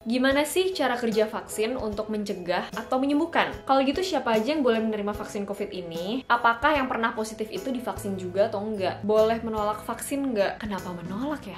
Gimana sih cara kerja vaksin untuk mencegah atau menyembuhkan? Kalau gitu siapa aja yang boleh menerima vaksin COVID ini? Apakah yang pernah positif itu divaksin juga atau enggak? Boleh menolak vaksin enggak? Kenapa menolak ya?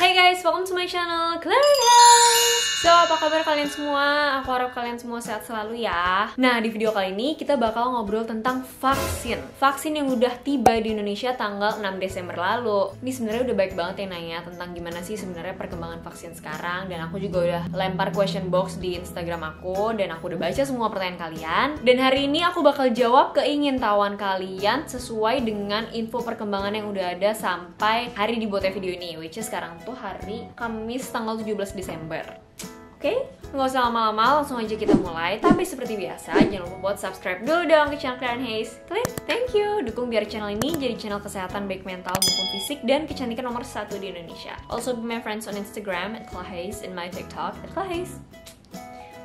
Hey guys, welcome to my channel, Claritas! So, apa kabar kalian semua? Aku harap kalian semua sehat selalu ya. Nah, di video kali ini kita bakal ngobrol tentang vaksin. Vaksin yang udah tiba di Indonesia tanggal 6 Desember lalu. Ini sebenarnya udah baik banget yang nanya tentang gimana sih sebenarnya perkembangan vaksin sekarang. Dan aku juga udah lempar question box di Instagram aku. Dan aku udah baca semua pertanyaan kalian. Dan hari ini aku bakal jawab keingintahuan kalian sesuai dengan info perkembangan yang udah ada sampai hari dibuatnya video ini, which is sekarang tuh hari Kamis tanggal 17 Desember. Oke, nggak usah lama-lama, langsung aja kita mulai. Tapi seperti biasa, jangan lupa buat subscribe dulu dong ke channel Claritas. Klik, thank you. Dukung biar channel ini jadi channel kesehatan baik mental maupun fisik dan kecantikan nomor 1 di Indonesia. Also be my friends on Instagram @Claritas and my TikTok @Claritas.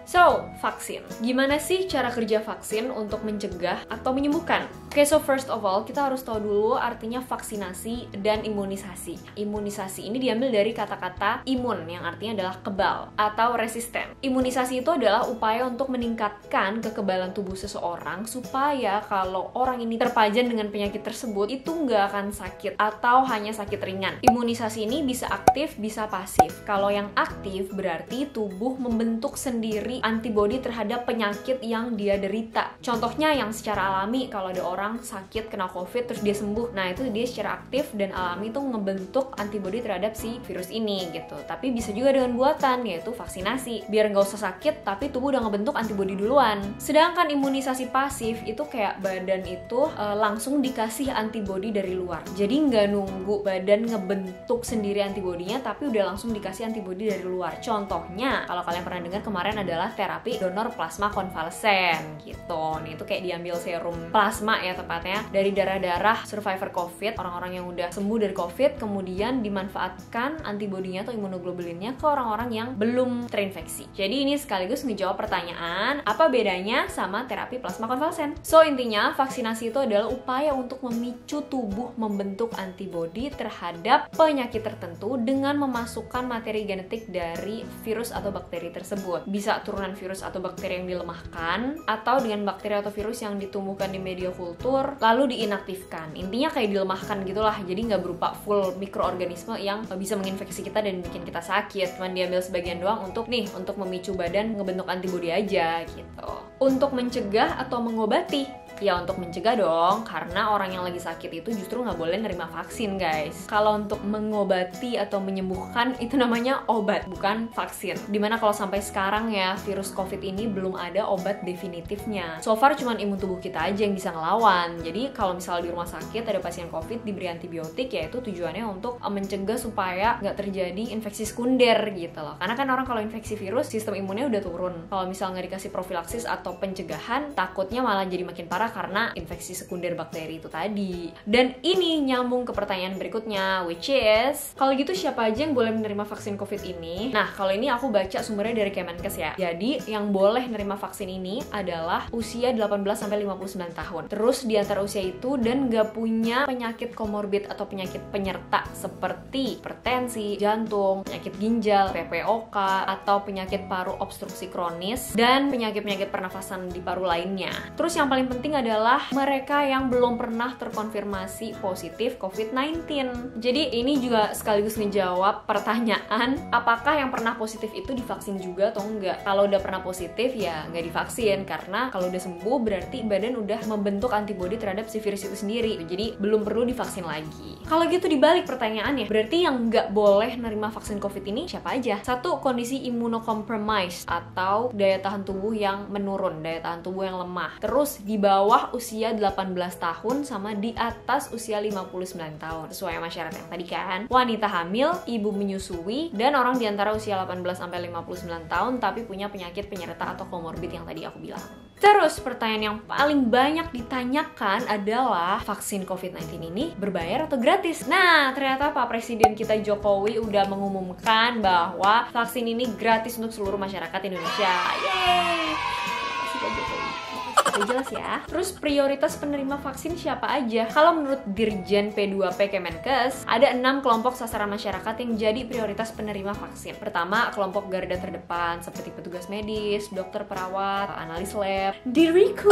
So, vaksin. Gimana sih cara kerja vaksin untuk mencegah atau menyembuhkan? Oke, so first of all, kita harus tahu dulu artinya vaksinasi dan imunisasi. Imunisasi ini diambil dari kata-kata imun, yang artinya adalah kebal atau resisten. Imunisasi itu adalah upaya untuk meningkatkan kekebalan tubuh seseorang supaya kalau orang ini terpajan dengan penyakit tersebut, itu nggak akan sakit atau hanya sakit ringan. Imunisasi ini bisa aktif, bisa pasif. Kalau yang aktif berarti tubuh membentuk sendiri antibodi terhadap penyakit yang dia derita. Contohnya yang secara alami, kalau ada orang sakit kena COVID terus dia sembuh, nah itu dia secara aktif dan alami itu ngebentuk antibodi terhadap si virus ini gitu. Tapi bisa juga dengan buatan, yaitu vaksinasi, biar nggak usah sakit tapi tubuh udah ngebentuk antibodi duluan. Sedangkan imunisasi pasif itu kayak badan itu langsung dikasih antibodi dari luar, jadi nggak nunggu badan ngebentuk sendiri antibodinya, tapi udah langsung dikasih antibodi dari luar. Contohnya kalau kalian pernah dengar kemarin adalah terapi donor plasma konvalesen gitu. Nih itu kayak diambil serum plasma ya tepatnya dari darah-darah survivor COVID, orang-orang yang udah sembuh dari COVID, kemudian dimanfaatkan antibodinya atau imunoglobulinnya ke orang-orang yang belum terinfeksi. Jadi ini sekaligus ngejawab pertanyaan, apa bedanya sama terapi plasma konvalesen? So intinya vaksinasi itu adalah upaya untuk memicu tubuh membentuk antibodi terhadap penyakit tertentu dengan memasukkan materi genetik dari virus atau bakteri tersebut. Bisa turunan virus atau bakteri yang dilemahkan, atau dengan bakteri atau virus yang ditumbuhkan di media kultur lalu diinaktifkan. Intinya kayak dilemahkan gitulah, jadi nggak berupa full mikroorganisme yang bisa menginfeksi kita dan bikin kita sakit. Cuman diambil sebagian doang untuk memicu badan ngebentuk antibodi aja gitu. Untuk mencegah atau mengobati? Ya untuk mencegah dong, karena orang yang lagi sakit itu justru nggak boleh nerima vaksin guys. Kalau untuk mengobati atau menyembuhkan itu namanya obat, bukan vaksin. Dimana kalau sampai sekarang ya virus COVID ini belum ada obat definitifnya. So far cuman imun tubuh kita aja yang bisa ngelawan. Jadi kalau misalnya di rumah sakit ada pasien COVID diberi antibiotik, ya itu tujuannya untuk mencegah supaya nggak terjadi infeksi sekunder gitu loh. Karena kan orang kalau infeksi virus sistem imunnya udah turun. Kalau misalnya nggak dikasih profilaksis atau pencegahan, takutnya malah jadi makin parah karena infeksi sekunder bakteri itu tadi. Dan ini nyambung ke pertanyaan berikutnya, which is kalau gitu siapa aja yang boleh menerima vaksin COVID ini? Nah, kalau ini aku baca sumbernya dari Kemenkes ya. Jadi, yang boleh menerima vaksin ini adalah usia 18-59 tahun. Terus di antara usia itu dan nggak punya penyakit komorbid atau penyakit penyerta seperti hipertensi, jantung, penyakit ginjal, PPOK, atau penyakit paru obstruksi kronis, dan penyakit-penyakit pernafasan di paru lainnya. Terus yang paling penting adalah mereka yang belum pernah terkonfirmasi positif COVID-19. Jadi ini juga sekaligus ngejawab pertanyaan, apakah yang pernah positif itu divaksin juga atau enggak? Kalau udah pernah positif ya nggak divaksin, karena kalau udah sembuh berarti badan udah membentuk antibodi terhadap si virus itu sendiri. Jadi belum perlu divaksin lagi. Kalau gitu dibalik pertanyaannya, berarti yang nggak boleh nerima vaksin COVID ini siapa aja? Satu, kondisi immunocompromised atau daya tahan tubuh yang menurun, daya tahan tubuh yang lemah. Terus di bawah usia 18 tahun sama di atas usia 59 tahun. Sesuai sama syarat yang tadi kan. Wanita hamil, ibu menyusui, dan orang di antara usia 18-59 tahun tapi punya penyakit penyerta atau komorbid yang tadi aku bilang. Terus pertanyaan yang paling banyak ditanyakan adalah vaksin COVID-19 ini berbayar atau gratis? Nah, ternyata Pak Presiden kita Jokowi udah mengumumkan bahwa vaksin ini gratis untuk seluruh masyarakat Indonesia. Yeay! Terima kasih Pak Jokowi. Udah jelas ya. Terus prioritas penerima vaksin siapa aja? Kalau menurut Dirjen P2P Kemenkes, ada 6 kelompok sasaran masyarakat yang jadi prioritas penerima vaksin. Pertama, kelompok garda terdepan seperti petugas medis, dokter perawat, analis lab, diriku,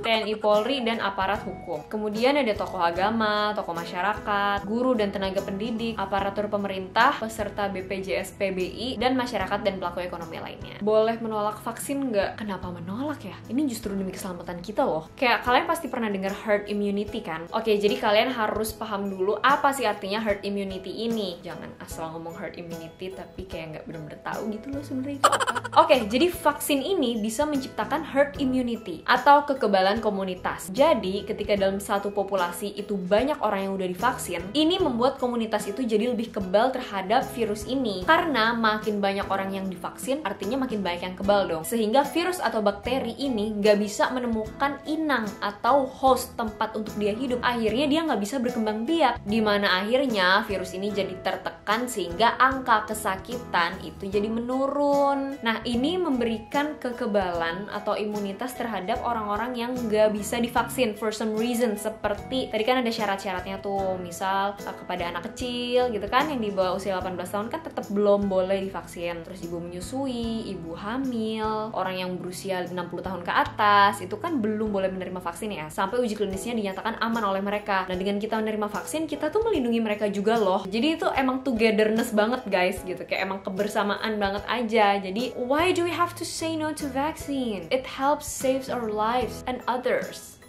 TNI Polri, dan aparat hukum. Kemudian ada tokoh agama, tokoh masyarakat, guru dan tenaga pendidik, aparatur pemerintah, peserta BPJS PBI, dan masyarakat dan pelaku ekonomi lainnya. Boleh menolak vaksin nggak? Kenapa menolak ya? Ini justru demi keselamatan kita loh. Kayak kalian pasti pernah dengar herd immunity kan? Oke, jadi kalian harus paham dulu apa sih artinya herd immunity ini. Jangan asal ngomong herd immunity tapi kayak nggak bener-bener tahu gitu loh sebenarnya itu apa. Oke, jadi vaksin ini bisa menciptakan herd immunity atau kekebalan komunitas. Jadi ketika dalam satu populasi itu banyak orang yang udah divaksin, ini membuat komunitas itu jadi lebih kebal terhadap virus ini. Karena makin banyak orang yang divaksin, artinya makin banyak yang kebal dong. Sehingga virus atau bakteri ini nggak bisa menemukan inang atau host tempat untuk dia hidup. Akhirnya dia nggak bisa berkembang biak, dimana akhirnya virus ini jadi tertekan sehingga angka kesakitan itu jadi menurun. Nah, ini memberikan kekebalan atau imunitas terhadap orang-orang yang nggak bisa divaksin for some reason. Seperti tadi kan ada syarat-syaratnya tuh, misal kepada anak kecil gitu kan, yang di bawah usia 18 tahun kan tetap belum boleh divaksin. Terus ibu menyusui, ibu hamil, orang yang berusia 60 tahun ke atas itu kan belum boleh menerima vaksin ya, sampai uji klinisnya dinyatakan aman oleh mereka. Nah, dengan kita menerima vaksin, kita tuh melindungi mereka juga loh. Jadi itu emang togetherness banget guys gitu, kayak emang kebersamaan banget aja. Jadi why do we have to say no to vaccine? It helps saves our lives and others.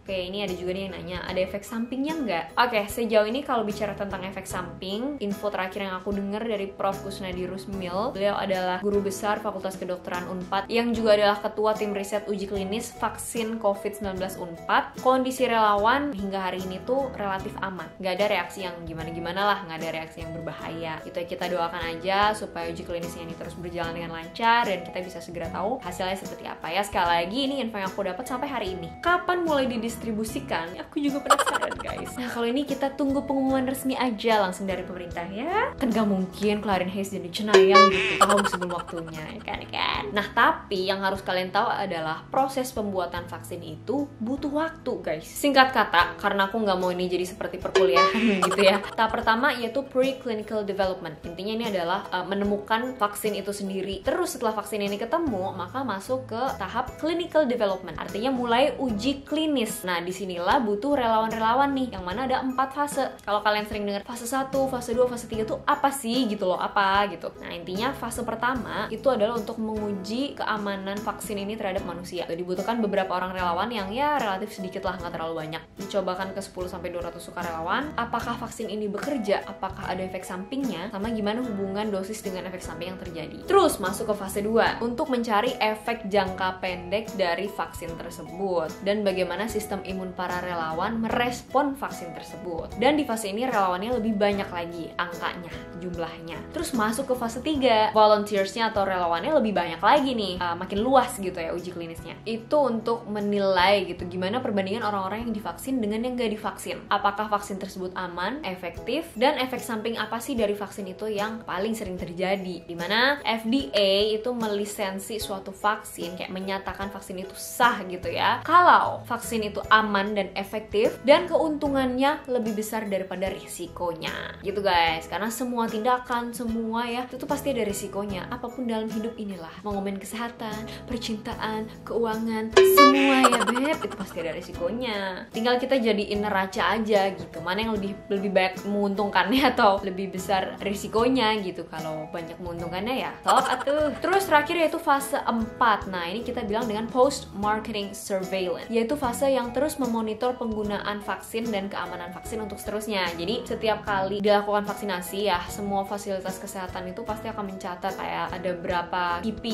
Oke, ini ada juga nih yang nanya, ada efek sampingnya nggak? Oke, sejauh ini kalau bicara tentang efek samping, info terakhir yang aku dengar dari Prof. Kusnadi Rusmil, beliau adalah guru besar Fakultas Kedokteran Unpad, yang juga adalah ketua tim riset uji klinis vaksin COVID-19 Unpad. Kondisi relawan hingga hari ini tuh relatif aman. Nggak ada reaksi yang gimana-gimana lah, nggak ada reaksi yang berbahaya. Itu kita doakan aja supaya uji klinisnya ini terus berjalan dengan lancar, dan kita bisa segera tahu hasilnya seperti apa ya. Sekali lagi, ini info yang aku dapat sampai hari ini. Kapan mulai didistribusikan? Aku juga penasaran guys. Nah, kalau ini kita tunggu pengumuman resmi aja langsung dari pemerintah ya. Kan gak mungkin Clarin Hayes jadi cenayang gitu tahu sebelum waktunya, ya kan? Nah, tapi yang harus kalian tahu adalah proses pembuatan vaksin itu butuh waktu guys. Singkat kata, karena aku nggak mau ini jadi seperti perkuliahan gitu ya. Tahap pertama yaitu preclinical development. Intinya ini adalah menemukan vaksin itu sendiri. Terus setelah vaksin ini ketemu, maka masuk ke tahap clinical development. Artinya mulai uji klinis. Nah, disinilah butuh relawan-relawan nih, yang mana ada 4 fase. Kalau kalian sering dengar fase 1, fase 2, fase 3 tuh apa sih gitu loh, apa gitu. Nah, intinya fase pertama itu adalah untuk menguji keamanan vaksin ini terhadap manusia. Jadi dibutuhkan beberapa orang relawan yang ya relatif sedikit lah, nggak terlalu banyak. Dicobakan ke 10-200 sukarelawan. Apakah vaksin ini bekerja? Apakah ada efek sampingnya? Sama gimana hubungan dosis dengan efek samping yang terjadi. Terus masuk ke fase 2 untuk mencari efek jangka pendek dari vaksin tersebut dan bagaimana sistem imun para relawan merespon vaksin tersebut. Dan di fase ini relawannya lebih banyak lagi angkanya, jumlahnya. Terus masuk ke fase 3, volunteersnya atau relawannya lebih banyak lagi nih, makin luas gitu ya uji klinisnya. Itu untuk menilai gitu gimana perbandingan orang-orang yang divaksin dengan yang gak divaksin. Apakah vaksin tersebut aman, efektif, dan efek samping apa sih dari vaksin itu yang paling sering terjadi. Dimana FDA itu melisensi suatu vaksin, kayak menyatakan vaksin itu sah gitu ya, kalau vaksin itu aman dan efektif dan keuntungannya lebih besar daripada risikonya gitu guys. Karena semua tindakan, semua ya itu tuh pasti ada risikonya. Apapun dalam hidup inilah, mau ngomongin kesehatan, percintaan, keuangan, semua ya beb, itu pasti ada risikonya. Tinggal kita jadiin neraca aja gitu, mana yang lebih baik menguntungkannya atau lebih besar risikonya gitu. Kalau banyak menguntungkannya ya sok atuh. Terus terakhir yaitu fase 4. Nah, ini kita bilang dengan post marketing surveillance, yaitu fase yang terus memonitor penggunaan vaksin dan keamanan vaksin untuk seterusnya. Jadi setiap kali dilakukan vaksinasi ya, semua fasilitas kesehatan itu pasti akan mencatat kayak ada berapa KIP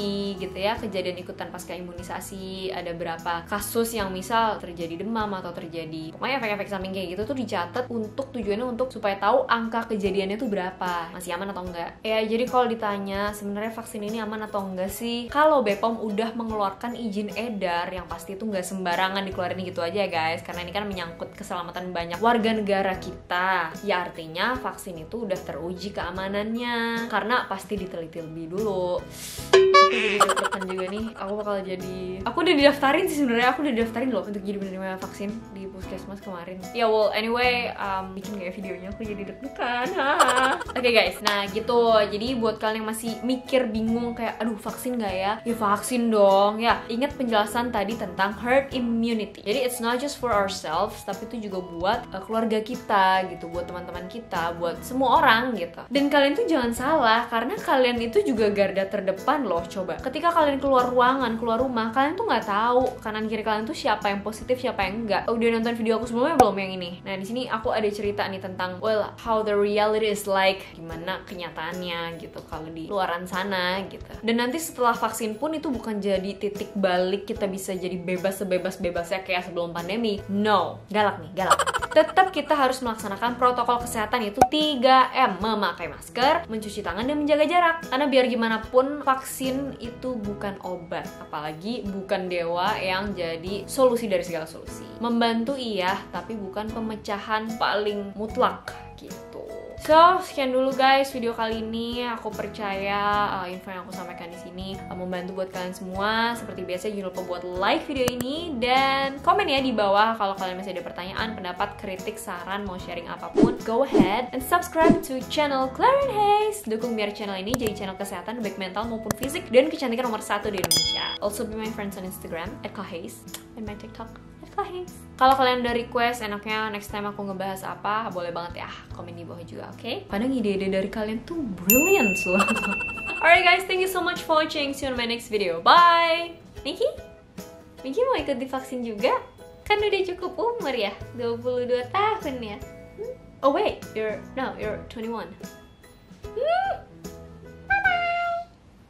gitu ya, kejadian ikutan pasca imunisasi, ada berapa kasus yang misal terjadi demam atau terjadi pokoknya efek-efek samping kayak gitu tuh dicatat untuk tujuannya untuk supaya tahu angka kejadiannya tuh berapa, masih aman atau enggak. Ya, jadi kalau ditanya sebenarnya vaksin ini aman atau enggak sih, kalau BPOM udah mengeluarkan izin edar, yang pasti itu nggak sembarangan dikeluarin gitu aja ya guys, karena ini kan menyangkut keselamatan banyak warga negara kita. Ya artinya vaksin itu udah teruji keamanannya, karena pasti diteliti lebih dulu. Aku jadi deg-degan juga nih. Aku udah didaftarin sih sebenarnya. Aku udah didaftarin loh untuk jadi penerima vaksin di puskesmas kemarin. Ya well anyway, bikin kayak videonya aku jadi deg-degan. Oke guys, nah gitu. Jadi buat kalian yang masih mikir bingung kayak aduh vaksin gak ya? Ya vaksin dong. Ya ingat penjelasan tadi tentang herd immunity. Jadi it's not just for ourselves, tapi itu juga buat keluarga kita gitu, buat teman-teman kita, buat semua orang gitu. Dan kalian tuh jangan salah, karena kalian itu juga garda terdepan loh. Coba ketika kalian keluar ruangan, keluar rumah, kalian tuh nggak tahu kanan kiri kalian tuh siapa yang positif, siapa yang enggak. Udah nonton video aku sebelumnya belum yang ini? Nah di sini aku ada cerita nih tentang how the reality is like, gimana kenyataannya gitu kalau di luaran sana gitu. Dan nanti setelah vaksin pun itu bukan jadi titik balik kita bisa jadi bebas sebebas-bebasnya kayak sebelum pandemi. No, galak nih, galak. Tetap kita harus melaksanakan protokol kesehatan, yaitu 3M, memakai masker, mencuci tangan, dan menjaga jarak. Karena biar gimana pun vaksin itu bukan obat, apalagi bukan dewa yang jadi solusi dari segala solusi. Membantu iya, tapi bukan pemecahan paling mutlak gitu. So, sekian dulu guys video kali ini. Aku percaya info yang aku sampaikan di sini membantu buat kalian semua. Seperti biasa jangan lupa buat like video ini dan komen ya di bawah kalau kalian masih ada pertanyaan, pendapat, kritik, saran, mau sharing apapun. Go ahead and subscribe to channel Claire and Hayes. Dukung biar channel ini jadi channel kesehatan baik mental maupun fisik dan kecantikan nomor 1 di Indonesia. Also be my friends on Instagram @clairehayes and my TikTok @clairehayes. Kalau kalian udah request enaknya next time aku ngebahas apa, boleh banget ya komen di bawah juga, oke? Kadang ide-ide dari kalian tuh brilliant loh. Alright guys, thank you so much for watching. See you on my next video. Bye! Miki mau ikut divaksin juga? Kan udah cukup umur ya, 22 tahun ya. Oh wait, you're 21.